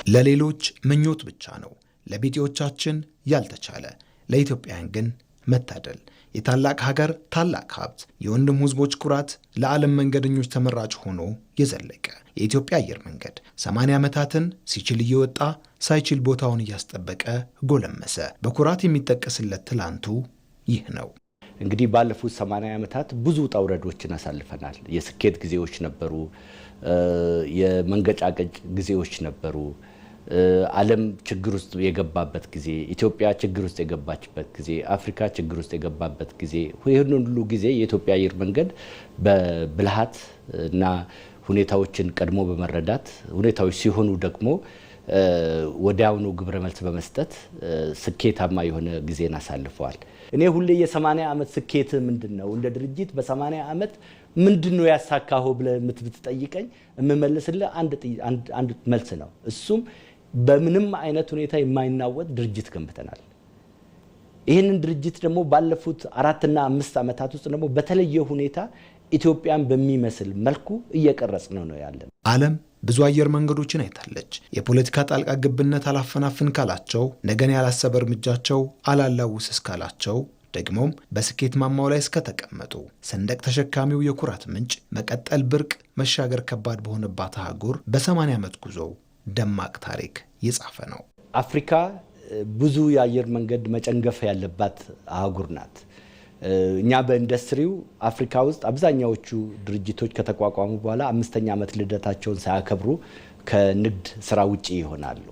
ለሌሎች ምኞት ብቻ ነው ለቢጤዎቻችን ያልተቻለ ለኢትዮጵያን ግን መታደል የታላቅ ሀገር ታላቅ ሀብት የወንድም ህዝቦች ኩራት ለዓለም መንገደኞች ተመራጭ ሆኖ የዘለቀ የኢትዮጵያ አየር መንገድ 80 ዓመታትን ሲችል እየወጣ ሳይችል ቦታውን እያስጠበቀ ጎለመሰ በኩራት የሚጠቀስለት ትላንቱ ይህ ነው። እንግዲህ ባለፉት 80 ዓመታት ብዙ ጣውረዶችን አሳልፈናል። የስኬት ጊዜዎች ነበሩ፣ የመንገጫገጭ ጊዜዎች ነበሩ። ዓለም ችግር ውስጥ የገባበት ጊዜ፣ ኢትዮጵያ ችግር ውስጥ የገባችበት ጊዜ፣ አፍሪካ ችግር ውስጥ የገባበት ጊዜ፣ ይህን ሁሉ ጊዜ የኢትዮጵያ አየር መንገድ በብልሃት እና ሁኔታዎችን ቀድሞ በመረዳት ሁኔታዎች ሲሆኑ ደግሞ ወዲያውኑ ግብረ መልስ በመስጠት ስኬታማ የሆነ ጊዜን አሳልፈዋል። እኔ ሁሌ የ80 ዓመት ስኬት ምንድነው እንደ ድርጅት በ80 ዓመት ምንድነው ያሳካው ብለህ ብትጠይቀኝ እምመልስልህ አንድ መልስ ነው። እሱም በምንም አይነት ሁኔታ የማይናወጥ ድርጅት ገንብተናል። ይህንን ድርጅት ደግሞ ባለፉት 4 እና 5 ዓመታት ውስጥ ደግሞ በተለየ ሁኔታ ኢትዮጵያን በሚመስል መልኩ እየቀረጽ ነው ያለን። ዓለም ብዙ አየር መንገዶችን አይታለች። የፖለቲካ ጣልቃ ገብነት አላፈናፍን ካላቸው፣ ነገን ያላሰበ እርምጃቸው አላላውስ እስካላቸው፣ ደግሞም በስኬት ማማው ላይ እስከተቀመጡ ሰንደቅ ተሸካሚው የኩራት ምንጭ መቀጠል ብርቅ መሻገር ከባድ በሆነባት አህጉር በ80 ዓመት ጉዞ ደማቅ ታሪክ የጻፈ ነው። አፍሪካ ብዙ የአየር መንገድ መጨንገፍ ያለባት አህጉር ናት። እኛ በኢንዱስትሪው አፍሪካ ውስጥ አብዛኛዎቹ ድርጅቶች ከተቋቋሙ በኋላ 5ኛ ዓመት ልደታቸውን ሳያከብሩ ከንግድ ስራ ውጪ ይሆናሉ።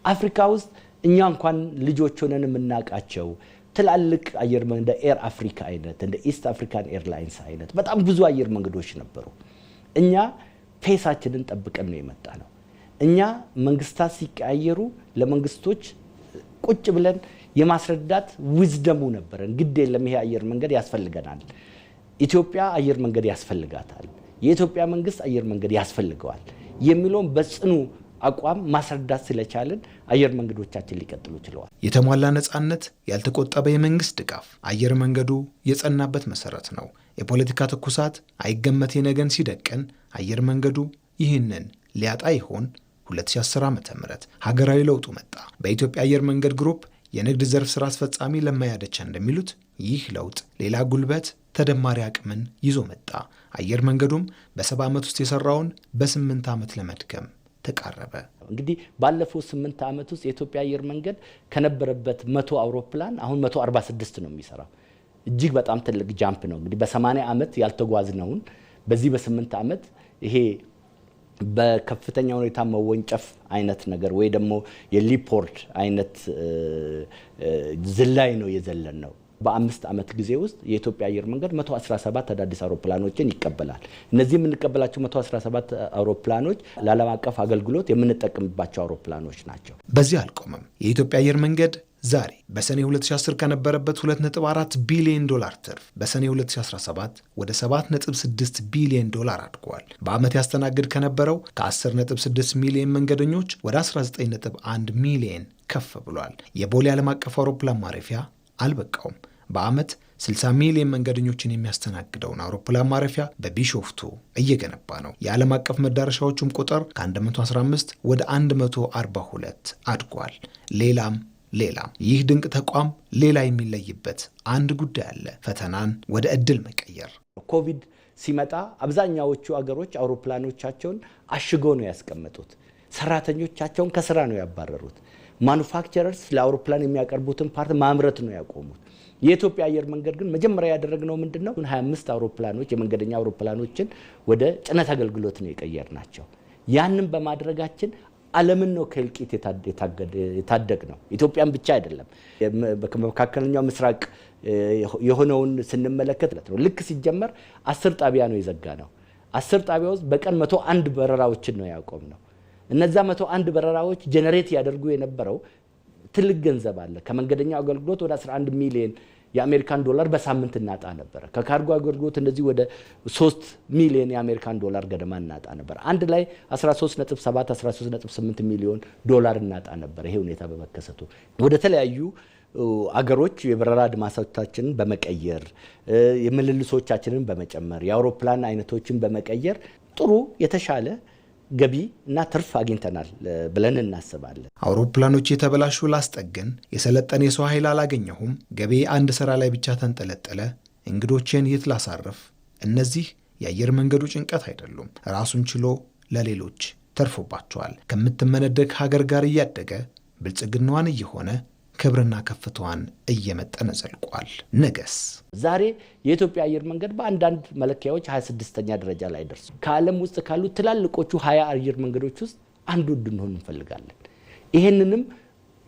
አፍሪካ ውስጥ እኛ እንኳን ልጆች ሆነን የምናውቃቸው ትላልቅ አየር መንገድ እንደ ኤር አፍሪካ አይነት እንደ ኢስት አፍሪካን ኤርላይንስ አይነት በጣም ብዙ አየር መንገዶች ነበሩ። እኛ ፔሳችንን ጠብቀን ነው የመጣ ነው። እኛ መንግስታት ሲቀያየሩ ለመንግስቶች ቁጭ ብለን የማስረዳት ዊዝደሙ ነበረን። ግድ የለም ይሄ አየር መንገድ ያስፈልገናል፣ ኢትዮጵያ አየር መንገድ ያስፈልጋታል፣ የኢትዮጵያ መንግስት አየር መንገድ ያስፈልገዋል የሚለውን በጽኑ አቋም ማስረዳት ስለቻለን አየር መንገዶቻችን ሊቀጥሉ ችለዋል። የተሟላ ነጻነት፣ ያልተቆጠበ የመንግስት ድጋፍ አየር መንገዱ የጸናበት መሰረት ነው። የፖለቲካ ትኩሳት አይገመት የነገን ሲደቀን አየር መንገዱ ይህንን ሊያጣ ይሆን? 2010 ዓ.ም ሀገራዊ ለውጡ መጣ። በኢትዮጵያ አየር መንገድ ግሩፕ የንግድ ዘርፍ ስራ አስፈጻሚ ለማያደቻ እንደሚሉት ይህ ለውጥ ሌላ ጉልበት ተደማሪ አቅምን ይዞ መጣ። አየር መንገዱም በ70 ዓመት ውስጥ የሰራውን በ8 ዓመት ለመድከም ተቃረበ። እንግዲህ ባለፈው 8 ዓመት ውስጥ የኢትዮጵያ አየር መንገድ ከነበረበት 100 አውሮፕላን አሁን 146 ነው የሚሰራው። እጅግ በጣም ትልቅ ጃምፕ ነው። እንግዲህ በ80 ዓመት ያልተጓዝነውን በዚህ በ8 ዓመት ይሄ በከፍተኛ ሁኔታ መወንጨፍ አይነት ነገር ወይ ደግሞ የሊፖርት አይነት ዝላይ ነው የዘለን ነው። በ5 ዓመት ጊዜ ውስጥ የኢትዮጵያ አየር መንገድ 117 አዳዲስ አውሮፕላኖችን ይቀበላል። እነዚህ የምንቀበላቸው 117 አውሮፕላኖች ለዓለም አቀፍ አገልግሎት የምንጠቀምባቸው አውሮፕላኖች ናቸው። በዚህ አልቆመም። የኢትዮጵያ አየር መንገድ ዛሬ በሰኔ 2010 ከነበረበት 2.4 ቢሊዮን ዶላር ትርፍ በሰኔ 2017 ወደ 7.6 ቢሊዮን ዶላር አድጓል። በዓመት ያስተናግድ ከነበረው ከ10.6 ሚሊዮን መንገደኞች ወደ 19.1 ሚሊዮን ከፍ ብሏል። የቦሌ ዓለም አቀፍ አውሮፕላን ማረፊያ አልበቃውም። በዓመት 60 ሚሊዮን መንገደኞችን የሚያስተናግደውን አውሮፕላን ማረፊያ በቢሾፍቱ እየገነባ ነው። የዓለም አቀፍ መዳረሻዎቹም ቁጥር ከ115 ወደ 142 አድጓል። ሌላም ይህ ድንቅ ተቋም ሌላ የሚለይበት አንድ ጉዳይ አለ። ፈተናን ወደ እድል መቀየር። ኮቪድ ሲመጣ አብዛኛዎቹ አገሮች አውሮፕላኖቻቸውን አሽገው ነው ያስቀመጡት። ሰራተኞቻቸውን ከስራ ነው ያባረሩት። ማኑፋክቸረርስ ለአውሮፕላን የሚያቀርቡትን ፓርት ማምረት ነው ያቆሙት። የኢትዮጵያ አየር መንገድ ግን መጀመሪያ ያደረግነው ምንድነው? 25 አውሮፕላኖች የመንገደኛ አውሮፕላኖችን ወደ ጭነት አገልግሎት ነው የቀየርናቸው። ያንን በማድረጋችን ዓለምን ነው ከልቂት የታደግ ነው። ኢትዮጵያን ብቻ አይደለም። በመካከለኛው ምስራቅ የሆነውን ስንመለከት ነው። ልክ ሲጀመር 10 ጣቢያ ነው የዘጋ ነው። 10 ጣቢያ ውስጥ በቀን 101 በረራዎችን ነው ያቆም ነው። እነዛ 101 በረራዎች ጀነሬት ያደርጉ የነበረው ትልቅ ገንዘብ አለ። ከመንገደኛው አገልግሎት ወደ 11 ሚሊዮን የአሜሪካን ዶላር በሳምንት እናጣ ነበር። ከካርጎ አገልግሎት እንደዚህ ወደ 3 ሚሊዮን የአሜሪካን ዶላር ገደማ እናጣ ነበር። አንድ ላይ 13.7 13.8 ሚሊዮን ዶላር እናጣ ነበር። ይሄ ሁኔታ በመከሰቱ ወደ ተለያዩ አገሮች የበረራ አድማሶቻችንን በመቀየር የምልልሶቻችንን በመጨመር የአውሮፕላን አይነቶችን በመቀየር ጥሩ የተሻለ ገቢ እና ትርፍ አግኝተናል ብለን እናስባለን። አውሮፕላኖች የተበላሹ ላስጠግን፣ የሰለጠነ የሰው ኃይል አላገኘሁም፣ ገቢ አንድ ስራ ላይ ብቻ ተንጠለጠለ፣ እንግዶችን የት ላሳርፍ? እነዚህ የአየር መንገዱ ጭንቀት አይደሉም። ራሱን ችሎ ለሌሎች ተርፎባቸዋል። ከምትመነደግ ሀገር ጋር እያደገ ብልጽግናዋን እየሆነ ክብርና ከፍታዋን እየመጠነ ዘልቋል። ነገስ ዛሬ የኢትዮጵያ አየር መንገድ በአንዳንድ መለኪያዎች 26ኛ ደረጃ ላይ ደርሷል። ከዓለም ውስጥ ካሉ ትላልቆቹ 20 አየር መንገዶች ውስጥ አንዱ እንድንሆን እንፈልጋለን። ይሄንንም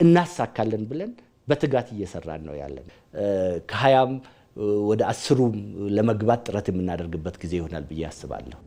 እናሳካለን ብለን በትጋት እየሰራን ነው ያለን። ከ20ም ወደ 10ም ለመግባት ጥረት የምናደርግበት ጊዜ ይሆናል ብዬ አስባለሁ።